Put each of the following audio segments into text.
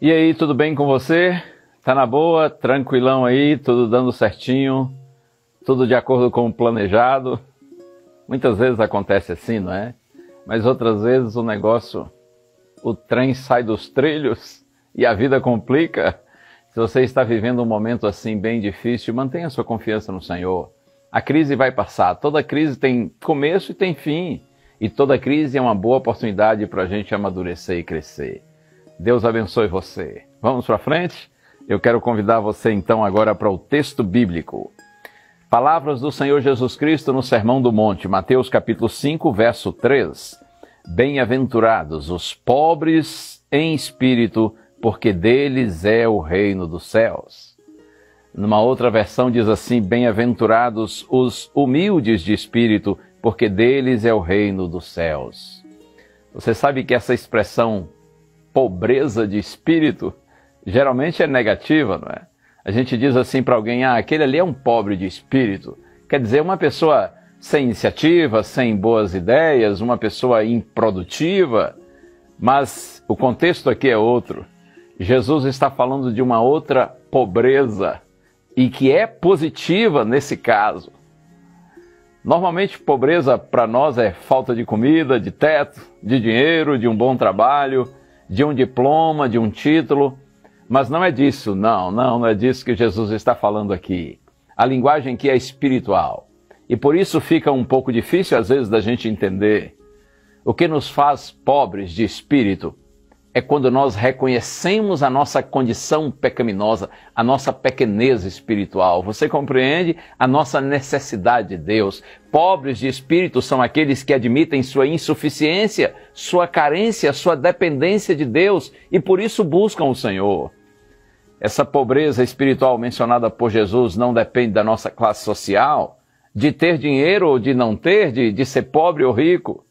E aí, tudo bem com você? Tá na boa? Tranquilão aí? Tudo dando certinho? Tudo de acordo com o planejado? Muitas vezes acontece assim, não é? Mas outras vezes o trem sai dos trilhos e a vida complica. Se você está vivendo um momento assim bem difícil, mantenha sua confiança no Senhor. A crise vai passar. Toda crise tem começo e tem fim. E toda crise é uma boa oportunidade para a gente amadurecer e crescer. Deus abençoe você. Vamos para frente? Eu quero convidar você então agora para o texto bíblico. Palavras do Senhor Jesus Cristo no Sermão do Monte, Mateus capítulo 5, verso 3. Bem-aventurados os pobres em espírito, porque deles é o reino dos céus. Numa outra versão diz assim, bem-aventurados os humildes de espírito, porque deles é o reino dos céus. Você sabe que essa expressão pobreza de espírito geralmente é negativa, não é? A gente diz assim para alguém, aquele ali é um pobre de espírito. Quer dizer, uma pessoa sem iniciativa, sem boas ideias, uma pessoa improdutiva. Mas o contexto aqui é outro. Jesus está falando de uma outra pobreza e que é positiva nesse caso. Normalmente, pobreza para nós é falta de comida, de teto, de dinheiro, de um bom trabalho, de um diploma, de um título. Mas não é disso, não é disso que Jesus está falando aqui. A linguagem aqui é espiritual. E por isso fica um pouco difícil às vezes da gente entender. O que nos faz pobres de espírito é quando nós reconhecemos a nossa condição pecaminosa, a nossa pequenez espiritual. Você compreende a nossa necessidade de Deus. Pobres de espírito são aqueles que admitem sua insuficiência, sua carência, sua dependência de Deus e por isso buscam o Senhor. Essa pobreza espiritual mencionada por Jesus não depende da nossa classe social, de ter dinheiro ou de não ter, de ser pobre ou rico.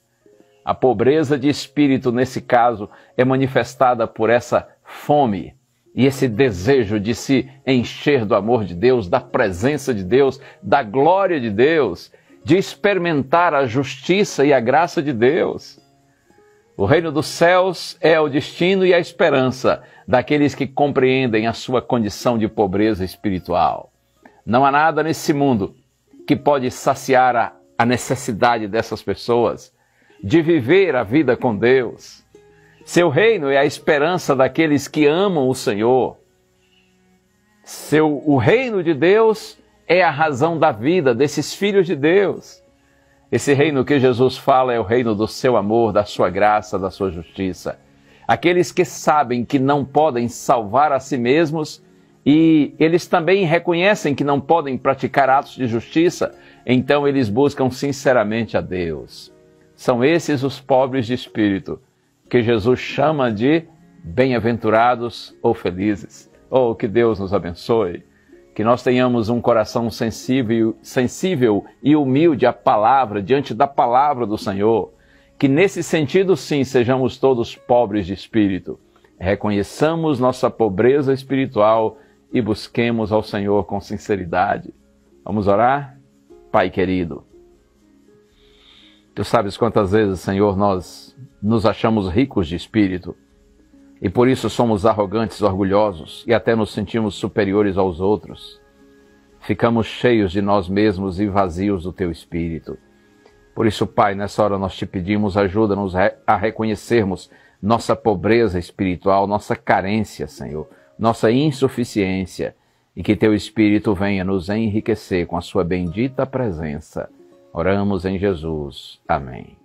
A pobreza de espírito, nesse caso, é manifestada por essa fome e esse desejo de se encher do amor de Deus, da presença de Deus, da glória de Deus, de experimentar a justiça e a graça de Deus. O reino dos céus é o destino e a esperança daqueles que compreendem a sua condição de pobreza espiritual. Não há nada nesse mundo que pode saciar a necessidade dessas pessoas de viver a vida com Deus. Seu reino é a esperança daqueles que amam o Senhor. O reino de Deus é a razão da vida desses filhos de Deus. Esse reino que Jesus fala é o reino do seu amor, da sua graça, da sua justiça. Aqueles que sabem que não podem salvar a si mesmos e eles também reconhecem que não podem praticar atos de justiça, então eles buscam sinceramente a Deus. São esses os pobres de espírito, que Jesus chama de bem-aventurados ou felizes. Oh, que Deus nos abençoe. Que nós tenhamos um coração sensível e humilde à palavra, diante da palavra do Senhor. Que nesse sentido, sim, sejamos todos pobres de espírito. Reconheçamos nossa pobreza espiritual e busquemos ao Senhor com sinceridade. Vamos orar? Pai querido, Tu sabes quantas vezes, Senhor, nós nos achamos ricos de espírito e por isso somos arrogantes, orgulhosos e até nos sentimos superiores aos outros. Ficamos cheios de nós mesmos e vazios do Teu Espírito. Por isso, Pai, nessa hora nós Te pedimos, ajuda-nos a reconhecermos nossa pobreza espiritual, nossa carência, Senhor, nossa insuficiência e que Teu Espírito venha nos enriquecer com a Sua bendita presença. Oramos em Jesus. Amém.